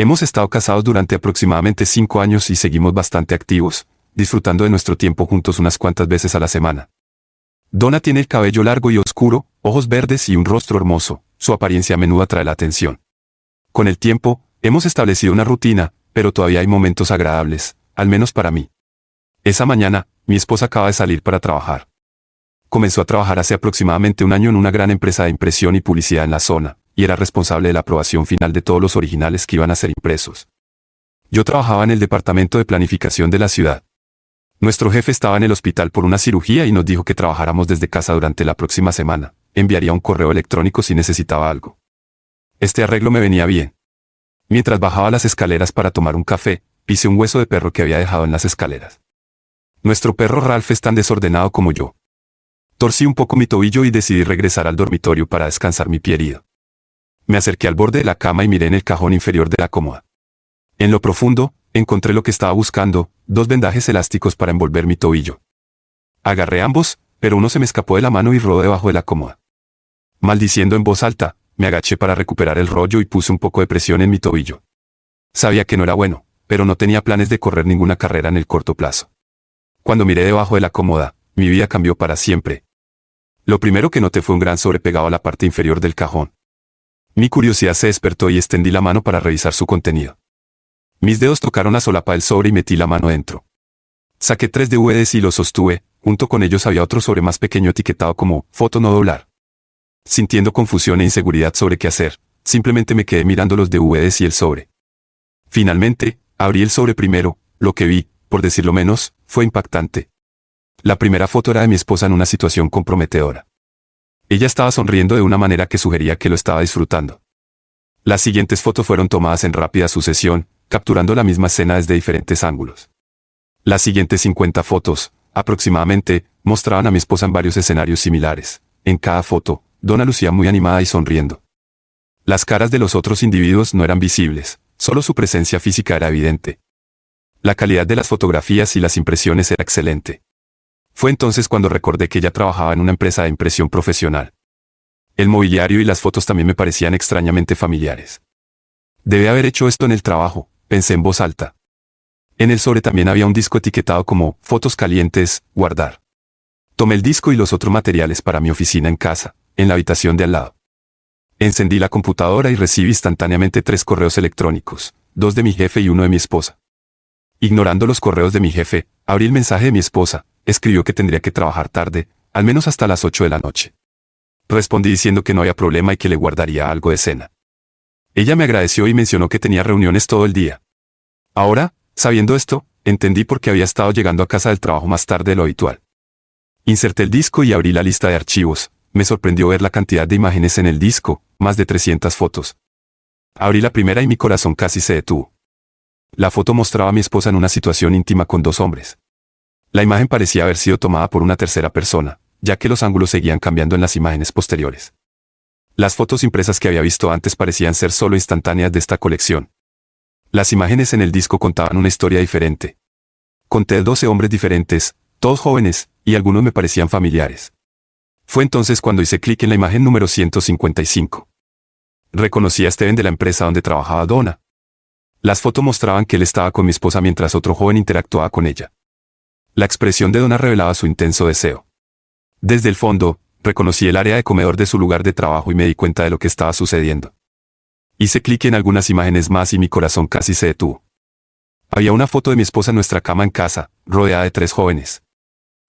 Hemos estado casados durante aproximadamente 5 años y seguimos bastante activos, disfrutando de nuestro tiempo juntos unas cuantas veces a la semana. Donna tiene el cabello largo y oscuro, ojos verdes y un rostro hermoso. Su apariencia a menudo atrae la atención. Con el tiempo, hemos establecido una rutina, pero todavía hay momentos agradables, al menos para mí. Esa mañana, mi esposa acaba de salir para trabajar. Comenzó a trabajar hace aproximadamente un año en una gran empresa de impresión y publicidad en la zona, y era responsable de la aprobación final de todos los originales que iban a ser impresos. Yo trabajaba en el departamento de planificación de la ciudad. Nuestro jefe estaba en el hospital por una cirugía y nos dijo que trabajáramos desde casa durante la próxima semana. Enviaría un correo electrónico si necesitaba algo. Este arreglo me venía bien. Mientras bajaba las escaleras para tomar un café, pisé un hueso de perro que había dejado en las escaleras. Nuestro perro Ralph es tan desordenado como yo. Torcí un poco mi tobillo y decidí regresar al dormitorio para descansar mi pie herido. Me acerqué al borde de la cama y miré en el cajón inferior de la cómoda. En lo profundo, encontré lo que estaba buscando, 2 vendajes elásticos para envolver mi tobillo. Agarré ambos, pero uno se me escapó de la mano y rodó debajo de la cómoda. Maldiciendo en voz alta, me agaché para recuperar el rollo y puse un poco de presión en mi tobillo. Sabía que no era bueno, pero no tenía planes de correr ninguna carrera en el corto plazo. Cuando miré debajo de la cómoda, mi vida cambió para siempre. Lo primero que noté fue un gran sobre pegado a la parte inferior del cajón. Mi curiosidad se despertó y extendí la mano para revisar su contenido. Mis dedos tocaron la solapa del sobre y metí la mano dentro. Saqué 3 DVDs y los sostuve, junto con ellos había otro sobre más pequeño etiquetado como «Foto no doblar». Sintiendo confusión e inseguridad sobre qué hacer, simplemente me quedé mirando los DVDs y el sobre. Finalmente, abrí el sobre primero, lo que vi, por decirlo menos, fue impactante. La primera foto era de mi esposa en una situación comprometedora. Ella estaba sonriendo de una manera que sugería que lo estaba disfrutando. Las siguientes fotos fueron tomadas en rápida sucesión, capturando la misma escena desde diferentes ángulos. Las siguientes 50 fotos, aproximadamente, mostraban a mi esposa en varios escenarios similares. En cada foto, Donna lucía muy animada y sonriendo. Las caras de los otros individuos no eran visibles, solo su presencia física era evidente. La calidad de las fotografías y las impresiones era excelente. Fue entonces cuando recordé que ella trabajaba en una empresa de impresión profesional. El mobiliario y las fotos también me parecían extrañamente familiares. Debe haber hecho esto en el trabajo, pensé en voz alta. En el sobre también había un disco etiquetado como «Fotos calientes, guardar». Tomé el disco y los otros materiales para mi oficina en casa, en la habitación de al lado. Encendí la computadora y recibí instantáneamente 3 correos electrónicos, 2 de mi jefe y 1 de mi esposa. Ignorando los correos de mi jefe, abrí el mensaje de mi esposa. Escribió que tendría que trabajar tarde, al menos hasta las 8 de la noche. Respondí diciendo que no había problema y que le guardaría algo de cena. Ella me agradeció y mencionó que tenía reuniones todo el día. Ahora, sabiendo esto, entendí por qué había estado llegando a casa del trabajo más tarde de lo habitual. Inserté el disco y abrí la lista de archivos. Me sorprendió ver la cantidad de imágenes en el disco, más de 300 fotos. Abrí la primera y mi corazón casi se detuvo. La foto mostraba a mi esposa en una situación íntima con 2 hombres. La imagen parecía haber sido tomada por una tercera persona, ya que los ángulos seguían cambiando en las imágenes posteriores. Las fotos impresas que había visto antes parecían ser solo instantáneas de esta colección. Las imágenes en el disco contaban una historia diferente. Conté 12 hombres diferentes, todos jóvenes, y algunos me parecían familiares. Fue entonces cuando hice clic en la imagen número 155. Reconocí a Steven de la empresa donde trabajaba Donna. Las fotos mostraban que él estaba con mi esposa mientras otro joven interactuaba con ella. La expresión de Donna revelaba su intenso deseo. Desde el fondo, reconocí el área de comedor de su lugar de trabajo y me di cuenta de lo que estaba sucediendo. Hice clic en algunas imágenes más y mi corazón casi se detuvo. Había una foto de mi esposa en nuestra cama en casa, rodeada de 3 jóvenes.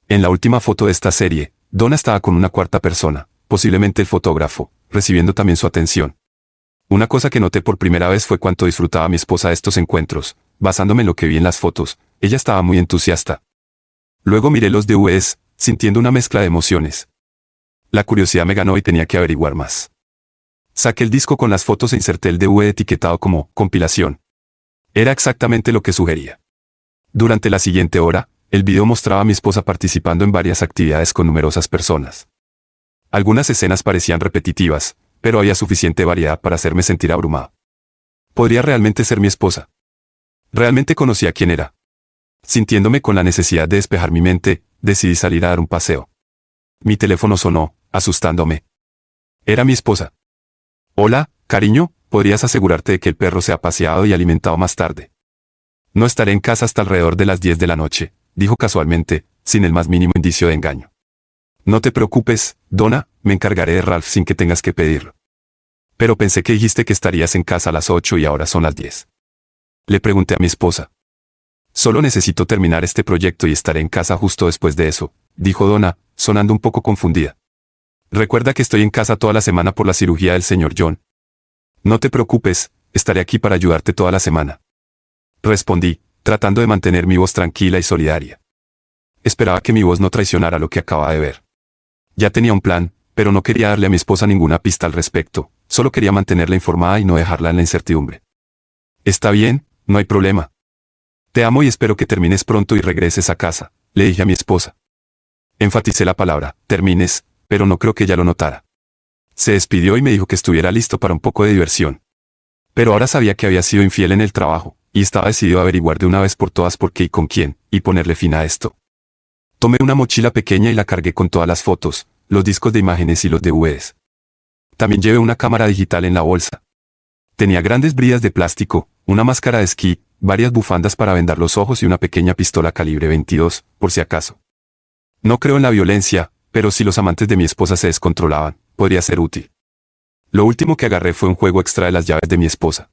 En la última foto de esta serie, Donna estaba con una 4ª persona, posiblemente el fotógrafo, recibiendo también su atención. Una cosa que noté por primera vez fue cuánto disfrutaba mi esposa de estos encuentros. Basándome en lo que vi en las fotos, ella estaba muy entusiasta. Luego miré los DVDs, sintiendo una mezcla de emociones. La curiosidad me ganó y tenía que averiguar más. Saqué el disco con las fotos e inserté el DVD etiquetado como «compilación». Era exactamente lo que sugería. Durante la siguiente hora, el video mostraba a mi esposa participando en varias actividades con numerosas personas. Algunas escenas parecían repetitivas, pero había suficiente variedad para hacerme sentir abrumado. ¿Podría realmente ser mi esposa? Realmente conocía quién era. Sintiéndome con la necesidad de despejar mi mente, decidí salir a dar un paseo. Mi teléfono sonó, asustándome. Era mi esposa. «Hola, cariño», podrías asegurarte de que el perro se ha paseado y alimentado más tarde. No estaré en casa hasta alrededor de las 10 de la noche, dijo casualmente, sin el más mínimo indicio de engaño. No te preocupes, Donna, me encargaré de Ralph sin que tengas que pedirlo. Pero pensé que dijiste que estarías en casa a las 8 y ahora son las 10. Le pregunté a mi esposa. Solo necesito terminar este proyecto y estaré en casa justo después de eso, dijo Donna, sonando un poco confundida. Recuerda que estoy en casa toda la semana por la cirugía del señor John. No te preocupes, estaré aquí para ayudarte toda la semana. Respondí, tratando de mantener mi voz tranquila y solidaria. Esperaba que mi voz no traicionara lo que acababa de ver. Ya tenía un plan, pero no quería darle a mi esposa ninguna pista al respecto, solo quería mantenerla informada y no dejarla en la incertidumbre. Está bien, no hay problema. Te amo y espero que termines pronto y regreses a casa, le dije a mi esposa. Enfaticé la palabra, termines, pero no creo que ella lo notara. Se despidió y me dijo que estuviera listo para un poco de diversión. Pero ahora sabía que había sido infiel en el trabajo, y estaba decidido a averiguar de una vez por todas por qué y con quién, y ponerle fin a esto. Tomé una mochila pequeña y la cargué con todas las fotos, los discos de imágenes y los DVDs. También llevé una cámara digital en la bolsa. Tenía grandes bridas de plástico, una máscara de esquí, varias bufandas para vendar los ojos y una pequeña pistola calibre 22, por si acaso. No creo en la violencia, pero si los amantes de mi esposa se descontrolaban, podría ser útil. Lo último que agarré fue un juego extra de las llaves de mi esposa.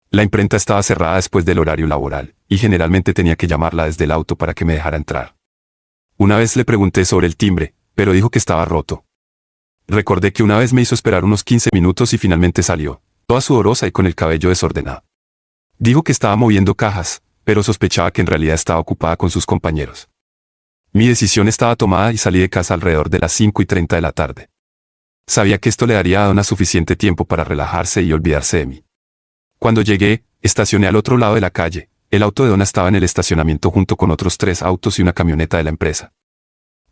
La imprenta estaba cerrada después del horario laboral, y generalmente tenía que llamarla desde el auto para que me dejara entrar. Una vez le pregunté sobre el timbre, pero dijo que estaba roto. Recordé que una vez me hizo esperar unos 15 minutos y finalmente salió, toda sudorosa y con el cabello desordenado. Dijo que estaba moviendo cajas, pero sospechaba que en realidad estaba ocupada con sus compañeros. Mi decisión estaba tomada y salí de casa alrededor de las 5:30 de la tarde. Sabía que esto le daría a Donna suficiente tiempo para relajarse y olvidarse de mí. Cuando llegué, estacioné al otro lado de la calle. El auto de Donna estaba en el estacionamiento junto con otros 3 autos y una camioneta de la empresa.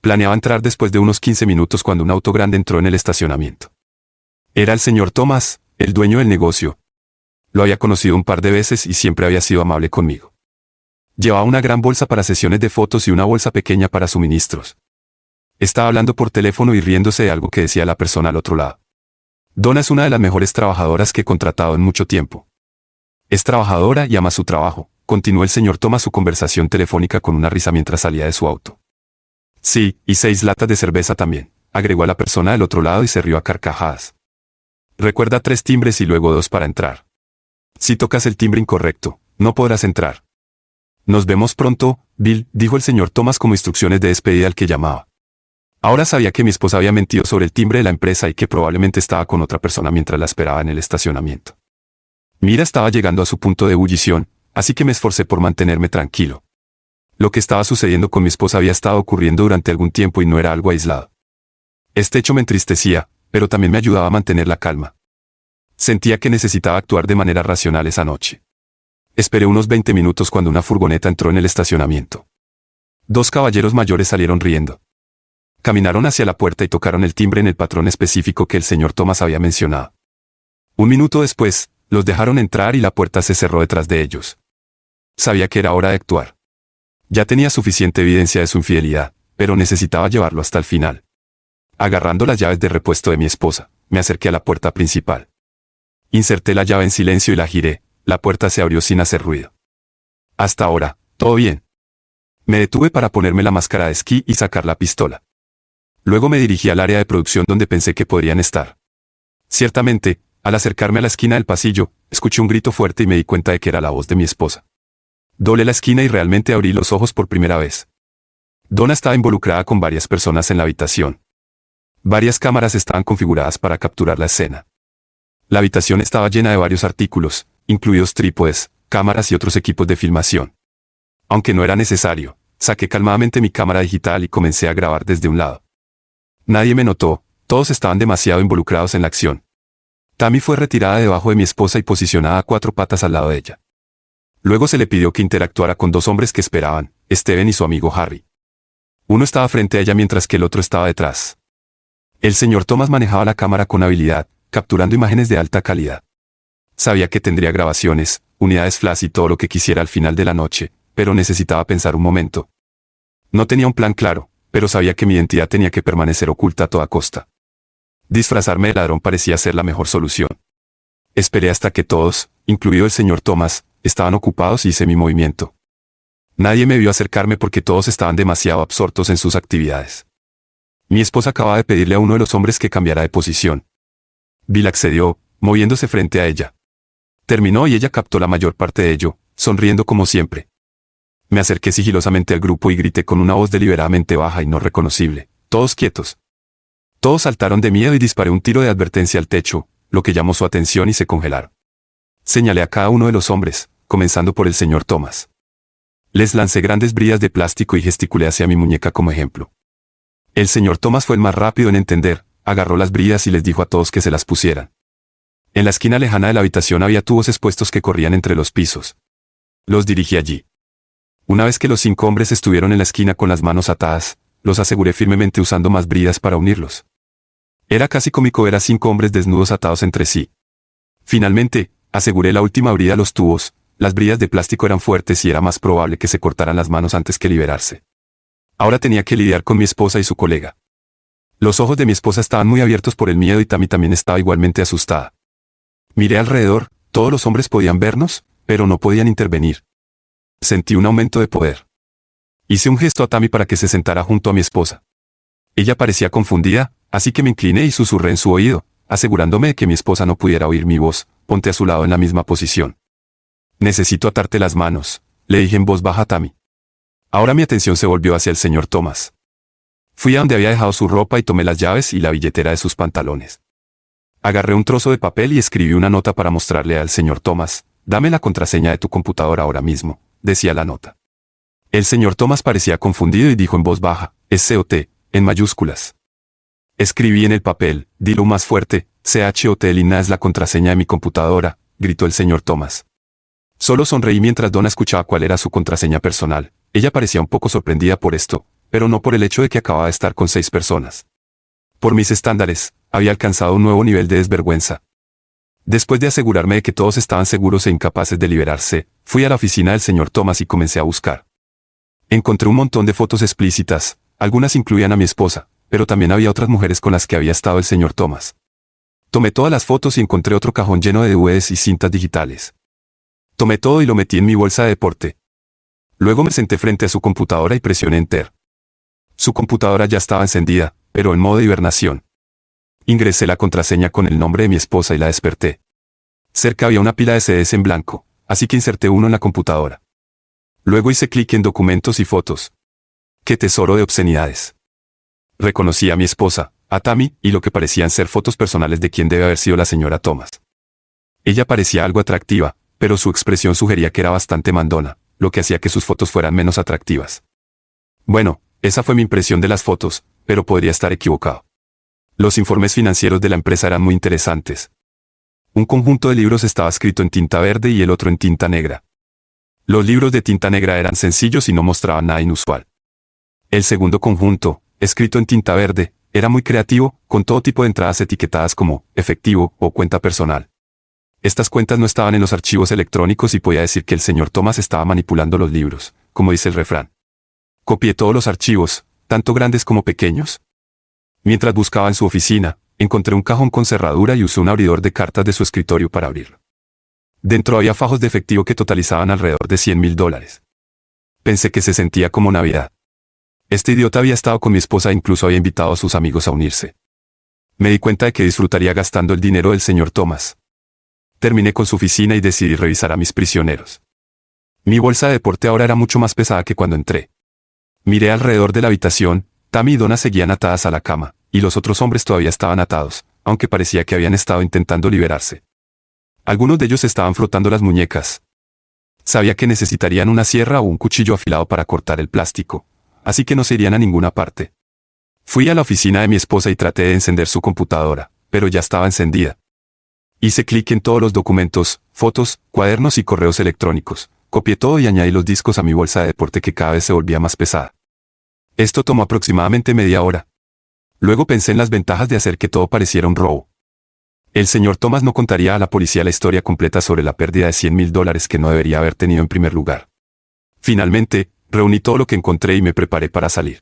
Planeaba entrar después de unos 15 minutos cuando un auto grande entró en el estacionamiento. Era el señor Thomas, el dueño del negocio. Lo había conocido un par de veces y siempre había sido amable conmigo. Llevaba una gran bolsa para sesiones de fotos y una bolsa pequeña para suministros. Estaba hablando por teléfono y riéndose de algo que decía la persona al otro lado. Donna es una de las mejores trabajadoras que he contratado en mucho tiempo. Es trabajadora y ama su trabajo, continuó el señor Thomas su conversación telefónica con una risa mientras salía de su auto. Sí, y 6 latas de cerveza también, agregó a la persona del otro lado y se rió a carcajadas. Recuerda 3 timbres y luego 2 para entrar. Si tocas el timbre incorrecto, no podrás entrar. Nos vemos pronto, Bill, dijo el señor Thomas como instrucciones de despedida al que llamaba. Ahora sabía que mi esposa había mentido sobre el timbre de la empresa y que probablemente estaba con otra persona mientras la esperaba en el estacionamiento. Mi ira estaba llegando a su punto de ebullición, así que me esforcé por mantenerme tranquilo. Lo que estaba sucediendo con mi esposa había estado ocurriendo durante algún tiempo y no era algo aislado. Este hecho me entristecía, pero también me ayudaba a mantener la calma. Sentía que necesitaba actuar de manera racional esa noche. Esperé unos 20 minutos cuando una furgoneta entró en el estacionamiento. 2 caballeros mayores salieron riendo. Caminaron hacia la puerta y tocaron el timbre en el patrón específico que el señor Thomas había mencionado. Un minuto después, los dejaron entrar y la puerta se cerró detrás de ellos. Sabía que era hora de actuar. Ya tenía suficiente evidencia de su infidelidad, pero necesitaba llevarlo hasta el final. Agarrando las llaves de repuesto de mi esposa, me acerqué a la puerta principal. Inserté la llave en silencio y la giré. La puerta se abrió sin hacer ruido. Hasta ahora, todo bien. Me detuve para ponerme la máscara de esquí y sacar la pistola. Luego me dirigí al área de producción donde pensé que podrían estar. Ciertamente, al acercarme a la esquina del pasillo, escuché un grito fuerte y me di cuenta de que era la voz de mi esposa. Doblé la esquina y realmente abrí los ojos por primera vez. Donna estaba involucrada con varias personas en la habitación. Varias cámaras estaban configuradas para capturar la escena. La habitación estaba llena de varios artículos, incluidos trípodes, cámaras y otros equipos de filmación. Aunque no era necesario, saqué calmadamente mi cámara digital y comencé a grabar desde un lado. Nadie me notó, todos estaban demasiado involucrados en la acción. Tammy fue retirada debajo de mi esposa y posicionada a 4 patas al lado de ella. Luego se le pidió que interactuara con 2 hombres que esperaban, Steven y su amigo Harry. Uno estaba frente a ella mientras que el otro estaba detrás. El señor Thomas manejaba la cámara con habilidad, capturando imágenes de alta calidad. Sabía que tendría grabaciones, unidades flash y todo lo que quisiera al final de la noche, pero necesitaba pensar un momento. No tenía un plan claro, pero sabía que mi identidad tenía que permanecer oculta a toda costa. Disfrazarme de ladrón parecía ser la mejor solución. Esperé hasta que todos, incluido el señor Thomas, estaban ocupados y hice mi movimiento. Nadie me vio acercarme porque todos estaban demasiado absortos en sus actividades. Mi esposa acababa de pedirle a uno de los hombres que cambiara de posición. Bill accedió, moviéndose frente a ella. Terminó y ella captó la mayor parte de ello, sonriendo como siempre. Me acerqué sigilosamente al grupo y grité con una voz deliberadamente baja y no reconocible: «Todos quietos». Todos saltaron de miedo y disparé un tiro de advertencia al techo, lo que llamó su atención y se congelaron. Señalé a cada uno de los hombres, comenzando por el señor Thomas. Les lancé grandes bridas de plástico y gesticulé hacia mi muñeca como ejemplo. El señor Thomas fue el más rápido en entender, agarró las bridas y les dijo a todos que se las pusieran. En la esquina lejana de la habitación había tubos expuestos que corrían entre los pisos. Los dirigí allí. Una vez que los 5 hombres estuvieron en la esquina con las manos atadas, los aseguré firmemente usando más bridas para unirlos. Era casi cómico ver a 5 hombres desnudos atados entre sí. Finalmente, aseguré la última brida a los tubos. Las bridas de plástico eran fuertes y era más probable que se cortaran las manos antes que liberarse. Ahora tenía que lidiar con mi esposa y su colega. Los ojos de mi esposa estaban muy abiertos por el miedo y Tammy también estaba igualmente asustada. Miré alrededor, todos los hombres podían vernos, pero no podían intervenir. Sentí un aumento de poder. Hice un gesto a Tammy para que se sentara junto a mi esposa. Ella parecía confundida, así que me incliné y susurré en su oído, asegurándome de que mi esposa no pudiera oír mi voz: «Ponte a su lado en la misma posición». «Necesito atarte las manos», le dije en voz baja a Tammy. Ahora mi atención se volvió hacia el señor Thomas. Fui a donde había dejado su ropa y tomé las llaves y la billetera de sus pantalones. Agarré un trozo de papel y escribí una nota para mostrarle al señor Thomas. «Dame la contraseña de tu computadora ahora mismo», decía la nota. El señor Thomas parecía confundido y dijo en voz baja: «SOT», en mayúsculas. Escribí en el papel: «Dilo más fuerte, CHOT Lina es la contraseña de mi computadora», gritó el señor Thomas. Solo sonreí mientras Donna escuchaba cuál era su contraseña personal. Ella parecía un poco sorprendida por esto, pero no por el hecho de que acababa de estar con 6 personas. Por mis estándares, había alcanzado un nuevo nivel de desvergüenza. Después de asegurarme de que todos estaban seguros e incapaces de liberarse, fui a la oficina del señor Thomas y comencé a buscar. Encontré un montón de fotos explícitas, algunas incluían a mi esposa, pero también había otras mujeres con las que había estado el señor Thomas. Tomé todas las fotos y encontré otro cajón lleno de DVDs y cintas digitales. Tomé todo y lo metí en mi bolsa de deporte. Luego me senté frente a su computadora y presioné Enter. Su computadora ya estaba encendida, pero en modo hibernación. Ingresé la contraseña con el nombre de mi esposa y la desperté. Cerca había una pila de CDs en blanco, así que inserté uno en la computadora. Luego hice clic en Documentos y Fotos. ¡Qué tesoro de obscenidades! Reconocí a mi esposa, a Tammy, y lo que parecían ser fotos personales de quien debe haber sido la señora Thomas. Ella parecía algo atractiva, pero su expresión sugería que era bastante mandona, lo que hacía que sus fotos fueran menos atractivas. Bueno, esa fue mi impresión de las fotos, pero podría estar equivocado. Los informes financieros de la empresa eran muy interesantes. Un conjunto de libros estaba escrito en tinta verde y el otro en tinta negra. Los libros de tinta negra eran sencillos y no mostraban nada inusual. El segundo conjunto, escrito en tinta verde, era muy creativo, con todo tipo de entradas etiquetadas como efectivo o cuenta personal. Estas cuentas no estaban en los archivos electrónicos y podía decir que el señor Thomas estaba manipulando los libros, como dice el refrán. Copié todos los archivos, tanto grandes como pequeños. Mientras buscaba en su oficina, encontré un cajón con cerradura y usé un abridor de cartas de su escritorio para abrirlo. Dentro había fajos de efectivo que totalizaban alrededor de $100,000. Pensé que se sentía como Navidad. Este idiota había estado con mi esposa e incluso había invitado a sus amigos a unirse. Me di cuenta de que disfrutaría gastando el dinero del señor Thomas. Terminé con su oficina y decidí revisar a mis prisioneros. Mi bolsa de deporte ahora era mucho más pesada que cuando entré. Miré alrededor de la habitación. Tammy y Donna seguían atadas a la cama, y los otros hombres todavía estaban atados, aunque parecía que habían estado intentando liberarse. Algunos de ellos estaban frotando las muñecas. Sabía que necesitarían una sierra o un cuchillo afilado para cortar el plástico, así que no se irían a ninguna parte. Fui a la oficina de mi esposa y traté de encender su computadora, pero ya estaba encendida. Hice clic en todos los documentos, fotos, cuadernos y correos electrónicos, copié todo y añadí los discos a mi bolsa de deporte que cada vez se volvía más pesada. Esto tomó aproximadamente media hora. Luego pensé en las ventajas de hacer que todo pareciera un robo. El señor Thomas no contaría a la policía la historia completa sobre la pérdida de $100,000 que no debería haber tenido en primer lugar. Finalmente, reuní todo lo que encontré y me preparé para salir.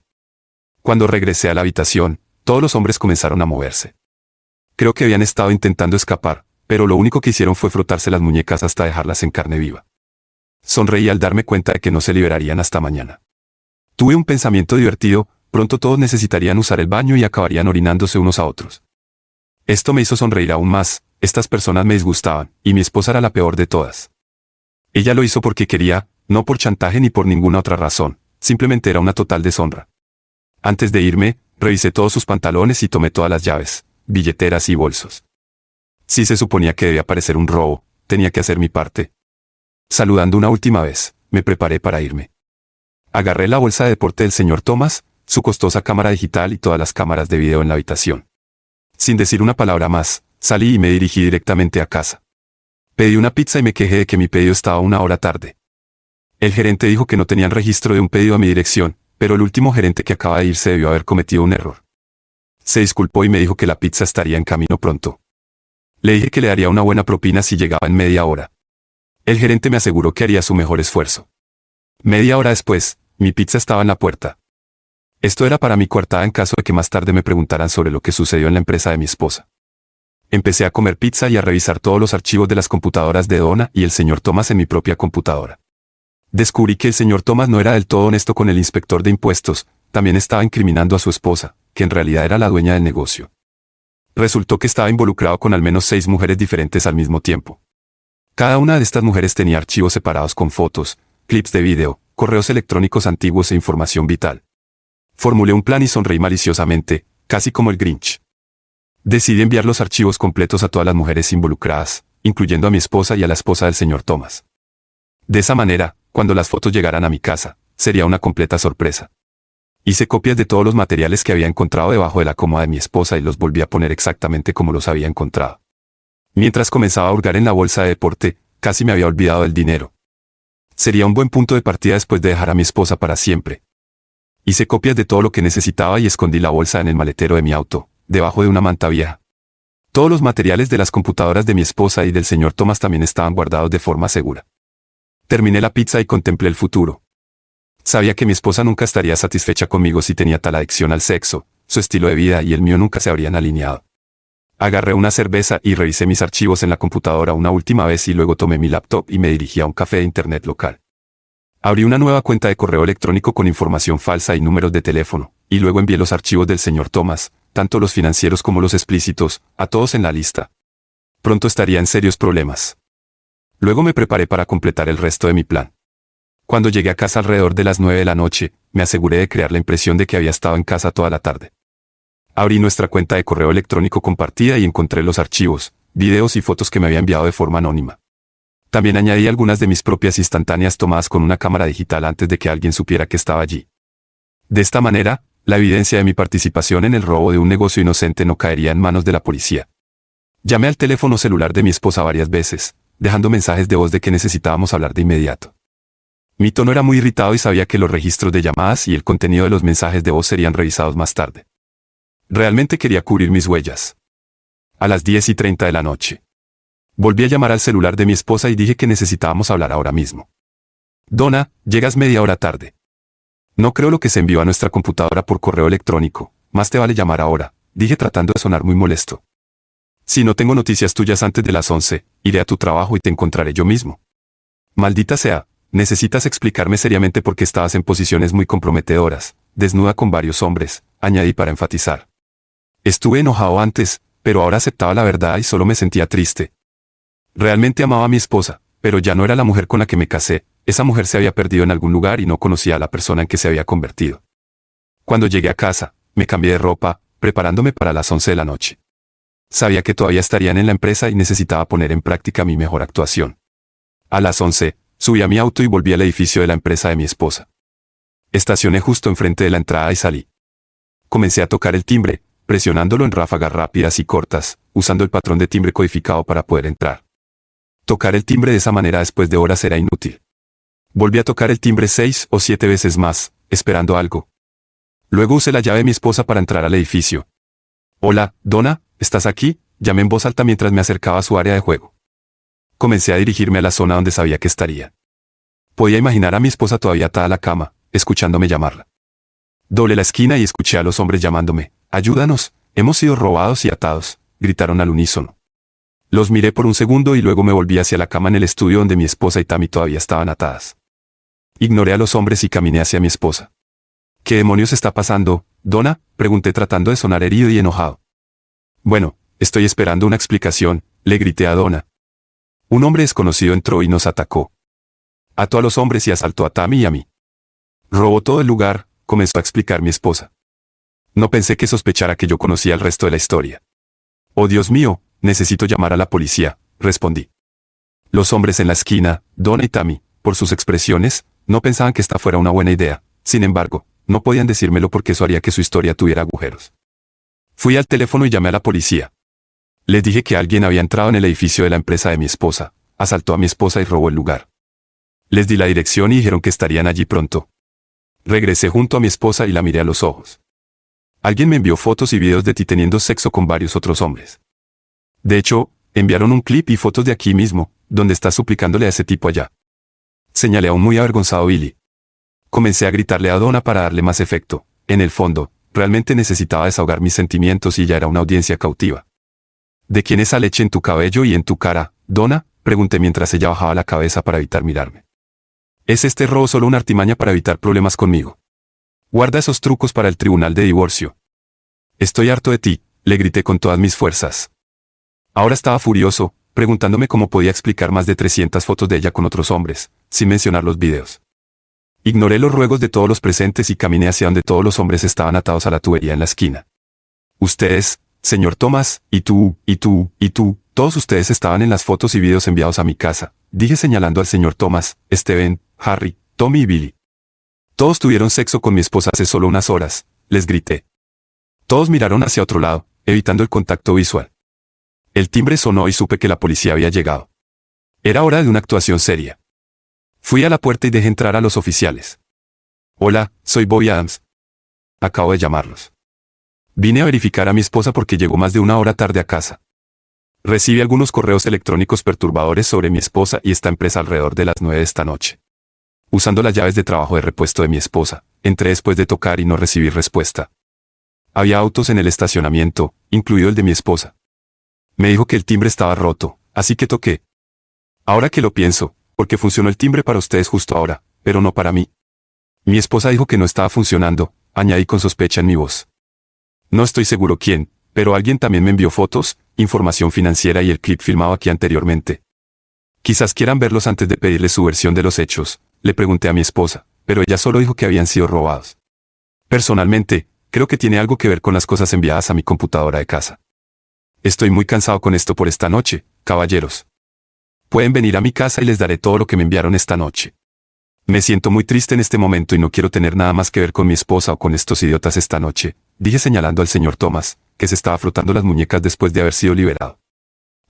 Cuando regresé a la habitación, todos los hombres comenzaron a moverse. Creo que habían estado intentando escapar, pero lo único que hicieron fue frotarse las muñecas hasta dejarlas en carne viva. Sonreí al darme cuenta de que no se liberarían hasta mañana. Tuve un pensamiento divertido, pronto todos necesitarían usar el baño y acabarían orinándose unos a otros. Esto me hizo sonreír aún más, estas personas me disgustaban, y mi esposa era la peor de todas. Ella lo hizo porque quería, no por chantaje ni por ninguna otra razón, simplemente era una total deshonra. Antes de irme, revisé todos sus pantalones y tomé todas las llaves, billeteras y bolsos. Si se suponía que debía parecer un robo, tenía que hacer mi parte. Saludando una última vez, me preparé para irme. Agarré la bolsa de deporte del señor Thomas, su costosa cámara digital y todas las cámaras de video en la habitación. Sin decir una palabra más, salí y me dirigí directamente a casa. Pedí una pizza y me quejé de que mi pedido estaba 1 hora tarde. El gerente dijo que no tenían registro de un pedido a mi dirección, pero el último gerente que acaba de irse debió haber cometido un error. Se disculpó y me dijo que la pizza estaría en camino pronto. Le dije que le daría una buena propina si llegaba en media hora. El gerente me aseguró que haría su mejor esfuerzo. Media hora después, mi pizza estaba en la puerta. Esto era para mi coartada en caso de que más tarde me preguntaran sobre lo que sucedió en la empresa de mi esposa. Empecé a comer pizza y a revisar todos los archivos de las computadoras de Donna y el señor Thomas en mi propia computadora. Descubrí que el señor Thomas no era del todo honesto con el inspector de impuestos, también estaba incriminando a su esposa, que en realidad era la dueña del negocio. Resultó que estaba involucrado con al menos 6 mujeres diferentes al mismo tiempo. Cada una de estas mujeres tenía archivos separados con fotos, clips de video, correos electrónicos antiguos e información vital. Formulé un plan y sonreí maliciosamente, casi como el Grinch. Decidí enviar los archivos completos a todas las mujeres involucradas, incluyendo a mi esposa y a la esposa del señor Thomas. De esa manera, cuando las fotos llegaran a mi casa, sería una completa sorpresa. Hice copias de todos los materiales que había encontrado debajo de la cómoda de mi esposa y los volví a poner exactamente como los había encontrado. Mientras comenzaba a hurgar en la bolsa de deporte, casi me había olvidado del dinero. Sería un buen punto de partida después de dejar a mi esposa para siempre. Hice copias de todo lo que necesitaba y escondí la bolsa en el maletero de mi auto, debajo de una manta vieja. Todos los materiales de las computadoras de mi esposa y del señor Thomas también estaban guardados de forma segura. Terminé la pizza y contemplé el futuro. Sabía que mi esposa nunca estaría satisfecha conmigo si tenía tal adicción al sexo, su estilo de vida y el mío nunca se habrían alineado. Agarré una cerveza y revisé mis archivos en la computadora una última vez y luego tomé mi laptop y me dirigí a un café de internet local. Abrí una nueva cuenta de correo electrónico con información falsa y números de teléfono, y luego envié los archivos del señor Thomas, tanto los financieros como los explícitos, a todos en la lista. Pronto estaría en serios problemas. Luego me preparé para completar el resto de mi plan. Cuando llegué a casa alrededor de las 9 de la noche, me aseguré de crear la impresión de que había estado en casa toda la tarde. Abrí nuestra cuenta de correo electrónico compartida y encontré los archivos, videos y fotos que me había enviado de forma anónima. También añadí algunas de mis propias instantáneas tomadas con una cámara digital antes de que alguien supiera que estaba allí. De esta manera, la evidencia de mi participación en el robo de un negocio inocente no caería en manos de la policía. Llamé al teléfono celular de mi esposa varias veces, dejando mensajes de voz de que necesitábamos hablar de inmediato. Mi tono era muy irritado y sabía que los registros de llamadas y el contenido de los mensajes de voz serían revisados más tarde. Realmente quería cubrir mis huellas. A las 10:30 de la noche. Volví a llamar al celular de mi esposa y dije que necesitábamos hablar ahora mismo. Donna, llegas media hora tarde. No creo lo que se envió a nuestra computadora por correo electrónico, más te vale llamar ahora, dije tratando de sonar muy molesto. Si no tengo noticias tuyas antes de las 11, iré a tu trabajo y te encontraré yo mismo. Maldita sea, necesitas explicarme seriamente por qué estabas en posiciones muy comprometedoras, desnuda con varios hombres, añadí para enfatizar. Estuve enojado antes, pero ahora aceptaba la verdad y solo me sentía triste. Realmente amaba a mi esposa, pero ya no era la mujer con la que me casé, esa mujer se había perdido en algún lugar y no conocía a la persona en que se había convertido. Cuando llegué a casa, me cambié de ropa, preparándome para las 11 de la noche. Sabía que todavía estarían en la empresa y necesitaba poner en práctica mi mejor actuación. A las 11, subí a mi auto y volví al edificio de la empresa de mi esposa. Estacioné justo enfrente de la entrada y salí. Comencé a tocar el timbre, presionándolo en ráfagas rápidas y cortas, usando el patrón de timbre codificado para poder entrar. Tocar el timbre de esa manera después de horas era inútil. Volví a tocar el timbre 6 o 7 veces más, esperando algo. Luego usé la llave de mi esposa para entrar al edificio. Hola, Donna, ¿estás aquí? Llamé en voz alta mientras me acercaba a su área de juego. Comencé a dirigirme a la zona donde sabía que estaría. Podía imaginar a mi esposa todavía atada a la cama, escuchándome llamarla. Doblé la esquina y escuché a los hombres llamándome. «Ayúdanos, hemos sido robados y atados», gritaron al unísono. Los miré por un segundo y luego me volví hacia la cama en el estudio donde mi esposa y Tammy todavía estaban atadas. Ignoré a los hombres y caminé hacia mi esposa. ¿Qué demonios está pasando, Donna?, pregunté tratando de sonar herido y enojado. Bueno, estoy esperando una explicación, le grité a Donna. Un hombre desconocido entró y nos atacó. Ató a los hombres y asaltó a Tammy y a mí. Robó todo el lugar, comenzó a explicar mi esposa. No pensé que sospechara que yo conocía el resto de la historia. Oh Dios mío, necesito llamar a la policía, respondí. Los hombres en la esquina, Donna y Tammy, por sus expresiones, no pensaban que esta fuera una buena idea. Sin embargo, no podían decírmelo porque eso haría que su historia tuviera agujeros. Fui al teléfono y llamé a la policía. Les dije que alguien había entrado en el edificio de la empresa de mi esposa, asaltó a mi esposa y robó el lugar. Les di la dirección y dijeron que estarían allí pronto. Regresé junto a mi esposa y la miré a los ojos. Alguien me envió fotos y videos de ti teniendo sexo con varios otros hombres. De hecho, enviaron un clip y fotos de aquí mismo, donde estás suplicándole a ese tipo allá. Señalé a un muy avergonzado Billy. Comencé a gritarle a Donna para darle más efecto. En el fondo, realmente necesitaba desahogar mis sentimientos y ya era una audiencia cautiva. ¿De quién es esa leche en tu cabello y en tu cara, Donna?, pregunté mientras ella bajaba la cabeza para evitar mirarme. ¿Es este robo solo una artimaña para evitar problemas conmigo? Guarda esos trucos para el tribunal de divorcio. Estoy harto de ti, le grité con todas mis fuerzas. Ahora estaba furioso, preguntándome cómo podía explicar más de 300 fotos de ella con otros hombres, sin mencionar los videos. Ignoré los ruegos de todos los presentes y caminé hacia donde todos los hombres estaban atados a la tubería en la esquina. Ustedes, señor Thomas, y tú, todos ustedes estaban en las fotos y videos enviados a mi casa, dije señalando al señor Thomas, Steven, Harry, Tommy y Billy. Todos tuvieron sexo con mi esposa hace solo unas horas, les grité. Todos miraron hacia otro lado, evitando el contacto visual. El timbre sonó y supe que la policía había llegado. Era hora de una actuación seria. Fui a la puerta y dejé entrar a los oficiales. Hola, soy Bobby Adams. Acabo de llamarlos. Vine a verificar a mi esposa porque llegó más de una hora tarde a casa. Recibí algunos correos electrónicos perturbadores sobre mi esposa y esta empresa alrededor de las 9 de esta noche. Usando las llaves de trabajo de repuesto de mi esposa, entré después de tocar y no recibí respuesta. Había autos en el estacionamiento, incluido el de mi esposa. Me dijo que el timbre estaba roto, así que toqué. Ahora que lo pienso, porque funcionó el timbre para ustedes justo ahora, pero no para mí. Mi esposa dijo que no estaba funcionando, añadí con sospecha en mi voz. No estoy seguro quién, pero alguien también me envió fotos, información financiera y el clip filmado aquí anteriormente. Quizás quieran verlos antes de pedirle su versión de los hechos, le pregunté a mi esposa, pero ella solo dijo que habían sido robados. Personalmente, creo que tiene algo que ver con las cosas enviadas a mi computadora de casa. Estoy muy cansado con esto por esta noche, caballeros. Pueden venir a mi casa y les daré todo lo que me enviaron esta noche. Me siento muy triste en este momento y no quiero tener nada más que ver con mi esposa o con estos idiotas esta noche, dije señalando al señor Thomas, que se estaba frotando las muñecas después de haber sido liberado.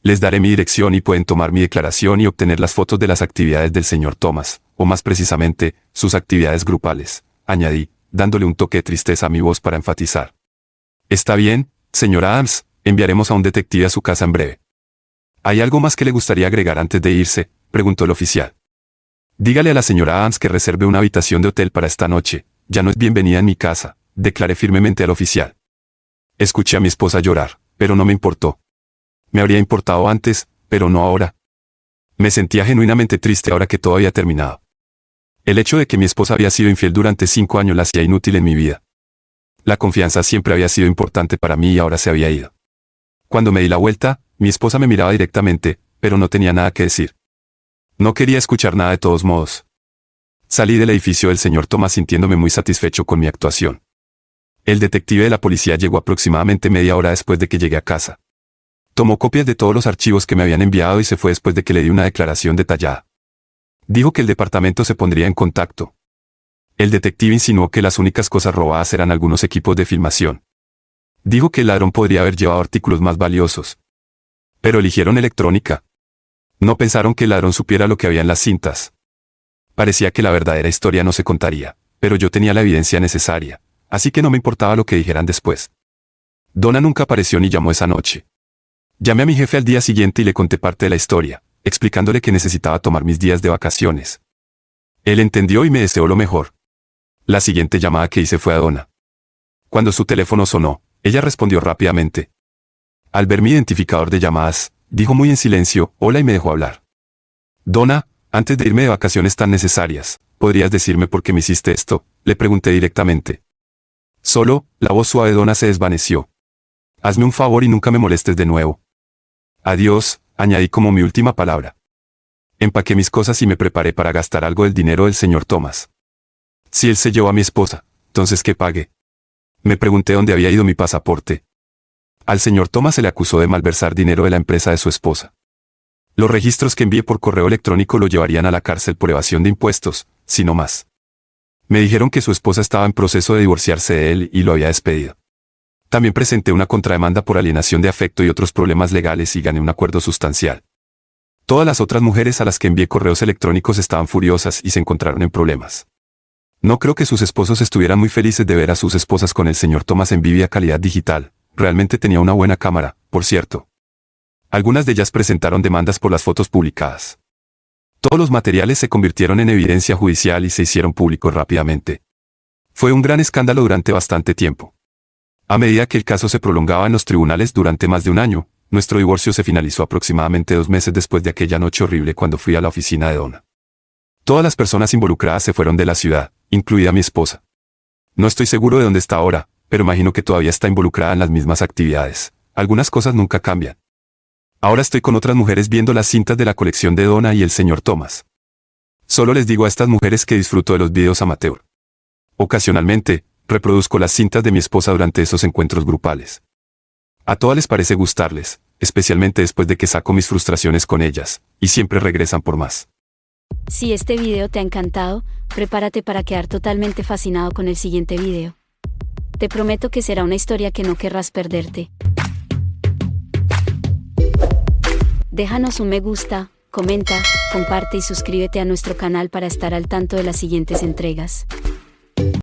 Les daré mi dirección y pueden tomar mi declaración y obtener las fotos de las actividades del señor Thomas, o más precisamente, sus actividades grupales, añadí, dándole un toque de tristeza a mi voz para enfatizar. Está bien, señor Adams, enviaremos a un detective a su casa en breve. ¿Hay algo más que le gustaría agregar antes de irse?, preguntó el oficial. Dígale a la señora Adams que reserve una habitación de hotel para esta noche, ya no es bienvenida en mi casa, declaré firmemente al oficial. Escuché a mi esposa llorar, pero no me importó. Me habría importado antes, pero no ahora. Me sentía genuinamente triste ahora que todo había terminado. El hecho de que mi esposa había sido infiel durante 5 años la hacía inútil en mi vida. La confianza siempre había sido importante para mí y ahora se había ido. Cuando me di la vuelta, mi esposa me miraba directamente, pero no tenía nada que decir. No quería escuchar nada de todos modos. Salí del edificio del señor Thomas sintiéndome muy satisfecho con mi actuación. El detective de la policía llegó aproximadamente media hora después de que llegué a casa. Tomó copias de todos los archivos que me habían enviado y se fue después de que le di una declaración detallada. Dijo que el departamento se pondría en contacto. El detective insinuó que las únicas cosas robadas eran algunos equipos de filmación. Dijo que el ladrón podría haber llevado artículos más valiosos. Pero eligieron electrónica. No pensaron que el ladrón supiera lo que había en las cintas. Parecía que la verdadera historia no se contaría, pero yo tenía la evidencia necesaria, así que no me importaba lo que dijeran después. Donna nunca apareció ni llamó esa noche. Llamé a mi jefe al día siguiente y le conté parte de la historia, explicándole que necesitaba tomar mis días de vacaciones. Él entendió y me deseó lo mejor. La siguiente llamada que hice fue a Donna. Cuando su teléfono sonó, ella respondió rápidamente. Al ver mi identificador de llamadas, Dijo muy en silencio, hola y me dejó hablar. Donna, antes de irme de vacaciones tan necesarias, ¿podrías decirme por qué me hiciste esto? Le pregunté directamente. Solo, la voz suave de Donna se desvaneció. Hazme un favor y nunca me molestes de nuevo. Adiós, añadí como mi última palabra. Empaqué mis cosas y me preparé para gastar algo del dinero del señor Thomas. Si él se llevó a mi esposa, entonces ¿qué pagué? Me pregunté dónde había ido mi pasaporte. Al señor Thomas se le acusó de malversar dinero de la empresa de su esposa. Los registros que envié por correo electrónico lo llevarían a la cárcel por evasión de impuestos, si no más. Me dijeron que su esposa estaba en proceso de divorciarse de él y lo había despedido. También presenté una contrademanda por alienación de afecto y otros problemas legales y gané un acuerdo sustancial. Todas las otras mujeres a las que envié correos electrónicos estaban furiosas y se encontraron en problemas. No creo que sus esposos estuvieran muy felices de ver a sus esposas con el señor Thomas en vívida calidad digital. Realmente tenía una buena cámara, por cierto. Algunas de ellas presentaron demandas por las fotos publicadas. Todos los materiales se convirtieron en evidencia judicial y se hicieron públicos rápidamente. Fue un gran escándalo durante bastante tiempo. A medida que el caso se prolongaba en los tribunales durante más de un año, nuestro divorcio se finalizó aproximadamente 2 meses después de aquella noche horrible cuando fui a la oficina de Donna. Todas las personas involucradas se fueron de la ciudad, incluida mi esposa. No estoy seguro de dónde está ahora, pero imagino que todavía está involucrada en las mismas actividades. Algunas cosas nunca cambian. Ahora estoy con otras mujeres viendo las cintas de la colección de Donna y el señor Thomas. Solo les digo a estas mujeres que disfruto de los videos amateur. Ocasionalmente, reproduzco las cintas de mi esposa durante esos encuentros grupales. A todas les parece gustarles, especialmente después de que saco mis frustraciones con ellas, y siempre regresan por más. Si este video te ha encantado, prepárate para quedar totalmente fascinado con el siguiente video. Te prometo que será una historia que no querrás perderte. Déjanos un me gusta, comenta, comparte y suscríbete a nuestro canal para estar al tanto de las siguientes entregas.